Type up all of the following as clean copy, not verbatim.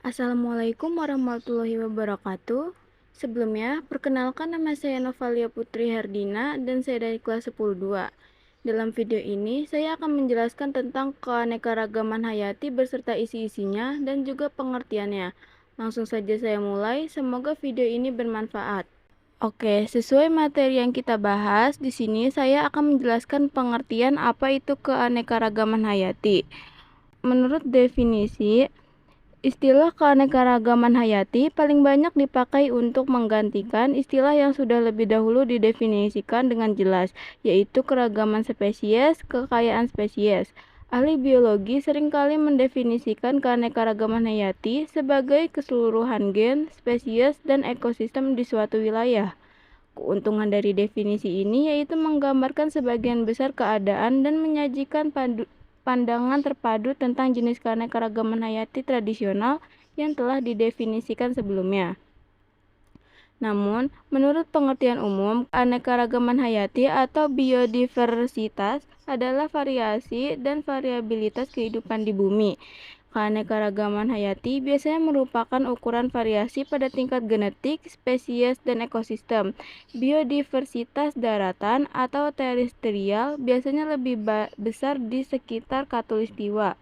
Assalamualaikum warahmatullahi wabarakatuh. Sebelumnya, perkenalkan nama saya Novalia Putri Herdina dan saya dari kelas 10-2. Dalam video ini, saya akan menjelaskan tentang keanekaragaman hayati beserta isi-isinya dan juga pengertiannya. Langsung saja saya mulai, semoga video ini bermanfaat. Oke, sesuai materi yang kita bahas, di sini saya akan menjelaskan pengertian apa itu keanekaragaman hayati. Menurut definisi, istilah keanekaragaman hayati paling banyak dipakai untuk menggantikan istilah yang sudah lebih dahulu didefinisikan dengan jelas, yaitu keragaman spesies, kekayaan spesies. Ahli biologi seringkali mendefinisikan keanekaragaman hayati sebagai keseluruhan gen, spesies, dan ekosistem di suatu wilayah. Keuntungan dari definisi ini yaitu menggambarkan sebagian besar keadaan dan menyajikan pandangan terpadu tentang jenis keanekaragaman hayati tradisional yang telah didefinisikan sebelumnya. Namun, menurut pengertian umum, keanekaragaman hayati atau biodiversitas adalah variasi dan variabilitas kehidupan di bumi. Keanekaragaman hayati biasanya merupakan ukuran variasi pada tingkat genetik, spesies, dan ekosistem. Biodiversitas daratan atau terestrial biasanya lebih besar di sekitar khatulistiwa.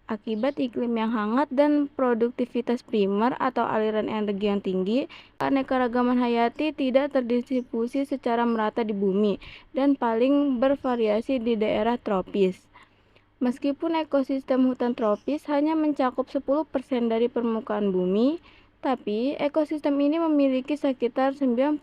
Akibat iklim yang hangat dan produktivitas primer atau aliran energi yang tinggi, keanekaragaman hayati tidak terdistribusi secara merata di bumi dan paling bervariasi di daerah tropis. Meskipun ekosistem hutan tropis hanya mencakup 10% dari permukaan bumi, tapi ekosistem ini memiliki sekitar 90%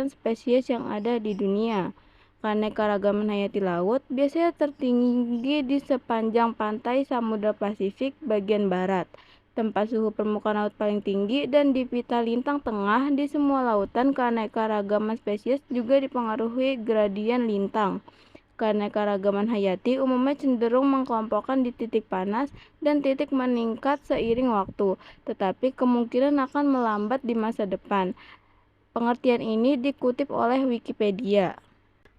spesies yang ada di dunia. Keanekaragaman hayati laut biasanya tertinggi di sepanjang pantai Samudra Pasifik bagian barat, tempat suhu permukaan laut paling tinggi, dan di pita lintang tengah. Di semua lautan, keanekaragaman spesies juga dipengaruhi gradien lintang. Keanekaragaman hayati umumnya cenderung mengkelompokkan di titik panas dan titik meningkat seiring waktu, tetapi kemungkinan akan melambat di masa depan. Pengertian ini dikutip oleh Wikipedia.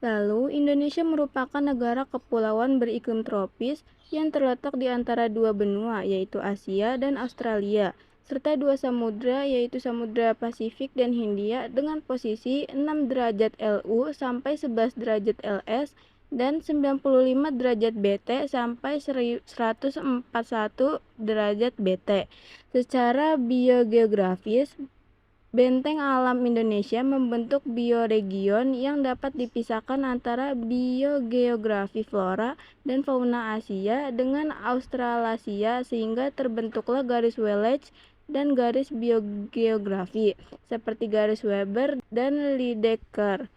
Lalu, Indonesia merupakan negara kepulauan beriklim tropis yang terletak di antara dua benua, yaitu Asia dan Australia, serta dua samudra, yaitu Samudra Pasifik dan Hindia, dengan posisi 6 derajat LU sampai 11 derajat LS dan 95 derajat BT sampai 141 derajat BT. Secara biogeografis, benteng alam Indonesia membentuk bioregion yang dapat dipisahkan antara biogeografi flora dan fauna Asia dengan Australasia, sehingga terbentuklah garis Wallace dan garis biogeografi seperti garis Weber dan Lydekker.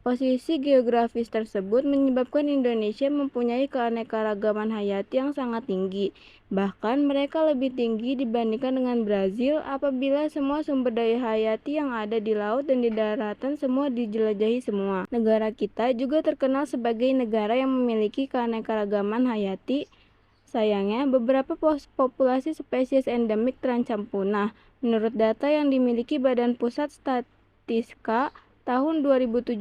Posisi geografis tersebut menyebabkan Indonesia mempunyai keanekaragaman hayati yang sangat tinggi. Bahkan mereka lebih tinggi dibandingkan dengan Brazil apabila semua sumber daya hayati yang ada di laut dan di daratan semua dijelajahi semua. Negara kita juga terkenal sebagai negara yang memiliki keanekaragaman hayati. Sayangnya, beberapa populasi spesies endemik terancam punah. Menurut data yang dimiliki Badan Pusat Statistika tahun 2017,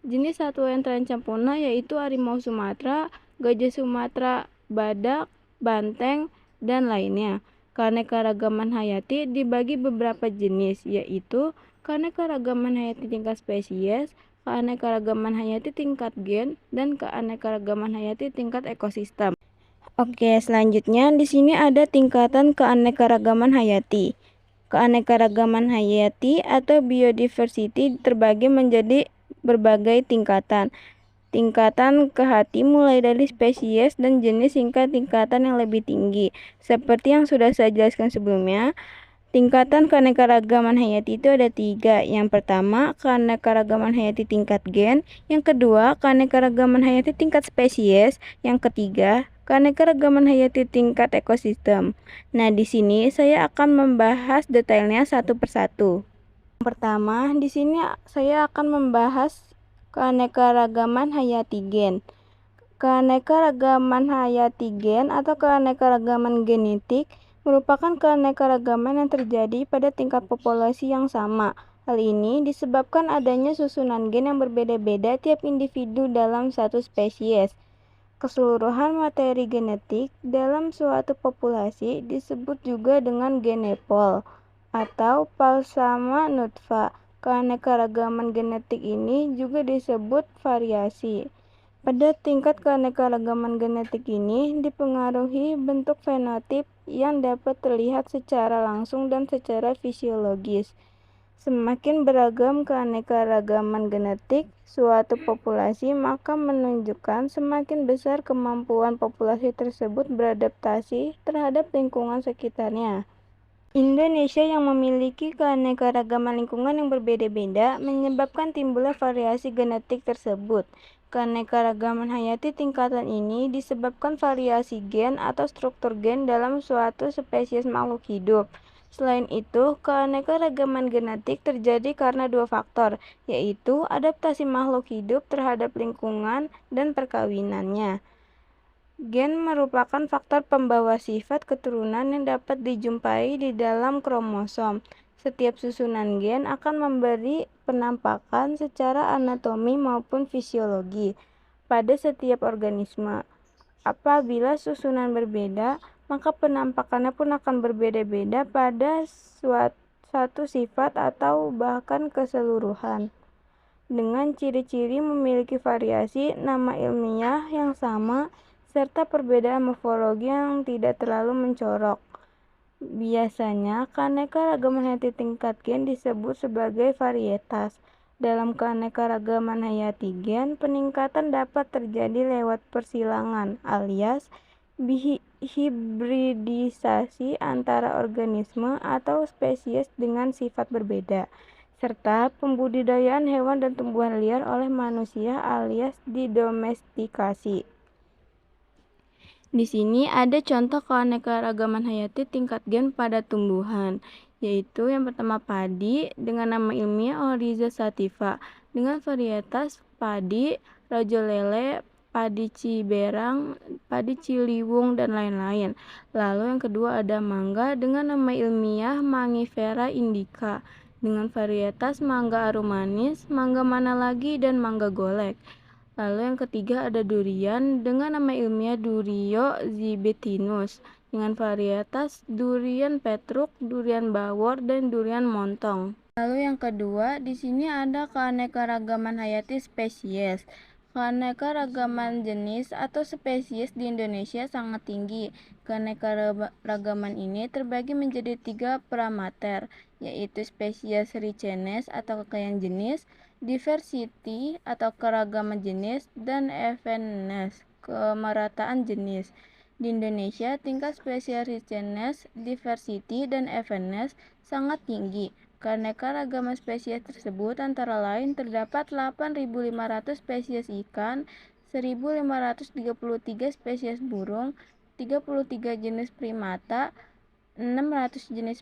jenis satwa yang terancam punah yaitu harimau Sumatera, gajah Sumatera, badak, banteng, dan lainnya. Keanekaragaman hayati dibagi beberapa jenis, yaitu keanekaragaman hayati tingkat spesies, keanekaragaman hayati tingkat gen, dan keanekaragaman hayati tingkat ekosistem. Oke, selanjutnya di sini ada tingkatan keanekaragaman hayati. Keanekaragaman hayati atau biodiversity terbagi menjadi berbagai tingkatan. Tingkatan ke hati mulai dari spesies dan jenis hingga tingkatan yang lebih tinggi. Seperti yang sudah saya jelaskan sebelumnya, tingkatan keanekaragaman hayati itu ada 3. Yang pertama, keanekaragaman hayati tingkat gen. Yang kedua, keanekaragaman hayati tingkat spesies. Yang ketiga, keanekaragaman hayati tingkat ekosistem. Nah, di sini saya akan membahas detailnya satu persatu. Yang pertama, di sini saya akan membahas keanekaragaman hayati gen. Keanekaragaman hayati gen atau keanekaragaman genetik merupakan keanekaragaman yang terjadi pada tingkat populasi yang sama. Hal ini disebabkan adanya susunan gen yang berbeda-beda tiap individu dalam satu spesies. Keseluruhan materi genetik dalam suatu populasi disebut juga dengan genepol atau palsama nutfa. Keanekaragaman genetik ini juga disebut variasi. Pada tingkat keanekaragaman genetik ini dipengaruhi bentuk fenotip yang dapat terlihat secara langsung dan secara fisiologis. Semakin beragam keanekaragaman genetik suatu populasi, maka menunjukkan semakin besar kemampuan populasi tersebut beradaptasi terhadap lingkungan sekitarnya. Indonesia yang memiliki keanekaragaman lingkungan yang berbeda-beda menyebabkan timbulnya variasi genetik tersebut. Keanekaragaman hayati tingkatan ini disebabkan variasi gen atau struktur gen dalam suatu spesies makhluk hidup. Selain itu, keanekaragaman genetik terjadi karena dua faktor, yaitu adaptasi makhluk hidup terhadap lingkungan dan perkawinannya. Gen merupakan faktor pembawa sifat keturunan yang dapat dijumpai di dalam kromosom. Setiap susunan gen akan memberi penampakan secara anatomi maupun fisiologi pada setiap organisme. Apabila susunan berbeda, maka penampakannya pun akan berbeda-beda pada satu sifat atau bahkan keseluruhan. Dengan ciri-ciri memiliki variasi nama ilmiah yang sama, serta perbedaan morfologi yang tidak terlalu mencolok. Biasanya, keanekaragaman hayati tingkat gen disebut sebagai varietas. Dalam keanekaragaman hayati gen, peningkatan dapat terjadi lewat persilangan alias hibridisasi antara organisme atau spesies dengan sifat berbeda, serta pembudidayaan hewan dan tumbuhan liar oleh manusia alias didomestikasi. Di sini ada contoh keanekaragaman hayati tingkat gen pada tumbuhan, yaitu yang pertama padi dengan nama ilmiah Oryza sativa dengan varietas padi, rajolele, padi ciberang, padi ciliwung, dan lain-lain. Lalu yang kedua ada mangga dengan nama ilmiah Mangifera indica dengan varietas mangga aromanis, mangga mana lagi, dan mangga golek. Lalu yang ketiga ada durian dengan nama ilmiah Durio zibetinus dengan varietas durian petruk, durian bawor, dan durian montong. Lalu yang kedua, di sini ada keanekaragaman hayati spesies. Keanekaragaman jenis atau spesies di Indonesia sangat tinggi. Keanekaragaman ini terbagi menjadi 3 paramater, yaitu spesies richness atau kekayaan jenis, diversity atau keragaman jenis, dan evenness kemerataan jenis. Di Indonesia, tingkat spesies richness, diversity, dan evenness sangat tinggi. Keanekaragaman spesies tersebut antara lain terdapat 8.500 spesies ikan, 1.533 spesies burung, 33 jenis primata, 600 jenis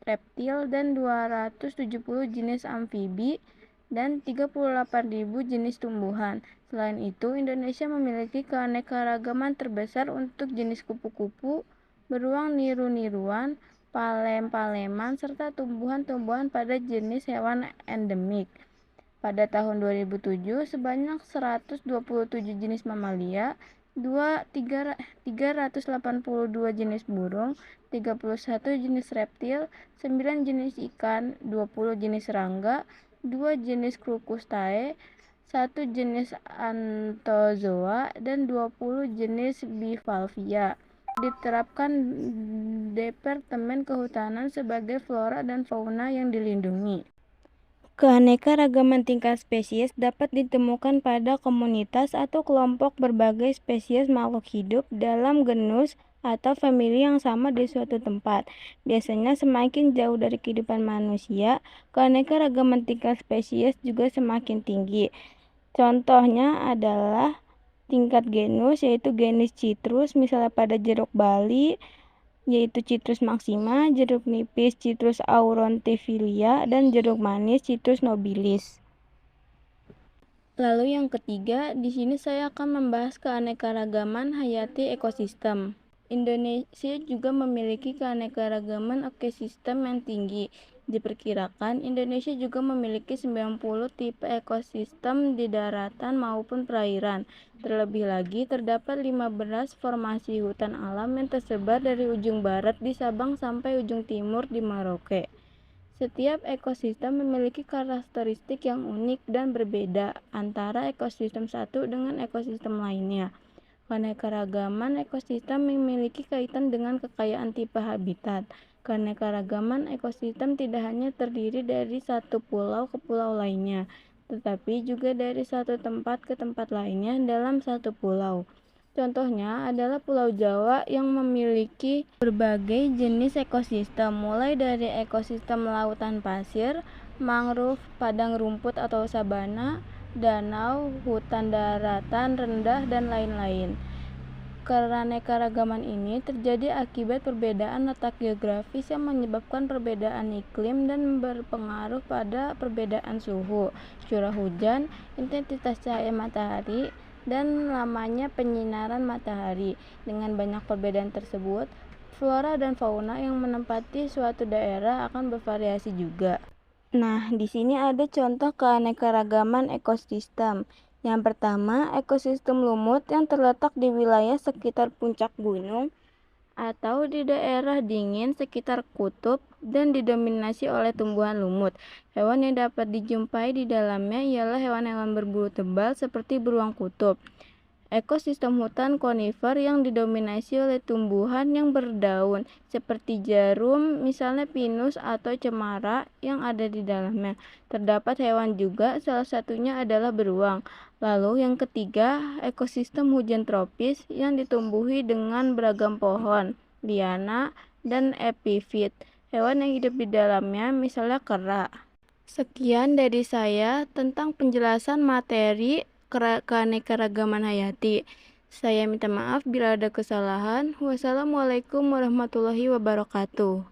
reptil, dan 270 jenis amfibi, dan 38.000 jenis tumbuhan. Selain itu, Indonesia memiliki keanekaragaman terbesar untuk jenis kupu-kupu, beruang niru-niruan, palem-paleman, serta tumbuhan-tumbuhan pada jenis hewan endemik. Pada tahun 2007, sebanyak 127 jenis mamalia, 382 jenis burung, 31 jenis reptil, 9 jenis ikan, 20 jenis serangga, 2 jenis Crocus-tae, 1 jenis Anthozoa, dan 20 jenis Bivalvia. Diterapkan Departemen Kehutanan sebagai flora dan fauna yang dilindungi. Keanekaragaman tingkat spesies dapat ditemukan pada komunitas atau kelompok berbagai spesies makhluk hidup dalam genus atau famili yang sama di suatu tempat. Biasanya semakin jauh dari kehidupan manusia, keanekaragaman tingkat spesies juga semakin tinggi. Contohnya adalah tingkat genus, yaitu genus Citrus, misalnya pada jeruk Bali, yaitu Citrus maxima, jeruk nipis Citrus aurontivilia, dan jeruk manis Citrus nobilis. Lalu yang ketiga, di sini saya akan membahas keanekaragaman hayati ekosistem. Indonesia juga memiliki keanekaragaman ekosistem yang tinggi. Diperkirakan, Indonesia juga memiliki 90 tipe ekosistem di daratan maupun perairan. Terlebih lagi, terdapat 15 formasi hutan alam yang tersebar dari ujung barat di Sabang sampai ujung timur di Merauke. Setiap ekosistem memiliki karakteristik yang unik dan berbeda antara ekosistem satu dengan ekosistem lainnya. Keanekaragaman ekosistem memiliki kaitan dengan kekayaan tipe habitat. Keanekaragaman ekosistem tidak hanya terdiri dari satu pulau ke pulau lainnya, tetapi juga dari satu tempat ke tempat lainnya dalam satu pulau. Contohnya adalah Pulau Jawa yang memiliki berbagai jenis ekosistem, mulai dari ekosistem lautan pasir, mangrove, padang rumput atau sabana, danau, hutan daratan rendah, dan lain-lain. Keanekaragaman ini terjadi akibat perbedaan letak geografis yang menyebabkan perbedaan iklim dan berpengaruh pada perbedaan suhu, curah hujan, intensitas cahaya matahari, dan lamanya penyinaran matahari. Dengan banyak perbedaan tersebut, flora dan fauna yang menempati suatu daerah akan bervariasi juga. Nah, di sini ada contoh keanekaragaman ekosistem. Yang pertama, ekosistem lumut yang terletak di wilayah sekitar puncak gunung atau di daerah dingin sekitar kutub dan didominasi oleh tumbuhan lumut. Hewan yang dapat dijumpai di dalamnya ialah hewan-hewan berbulu tebal seperti beruang kutub. Ekosistem hutan konifer yang didominasi oleh tumbuhan yang berdaun seperti jarum, misalnya pinus atau cemara yang ada di dalamnya. Terdapat hewan juga, salah satunya adalah beruang. Lalu yang ketiga, ekosistem hujan tropis yang ditumbuhi dengan beragam pohon, liana, dan epifit. Hewan yang hidup di dalamnya misalnya kera. Sekian dari saya tentang penjelasan materi keanekaragaman hayati. Saya minta maaf bila ada kesalahan. Wassalamualaikum warahmatullahi wabarakatuh.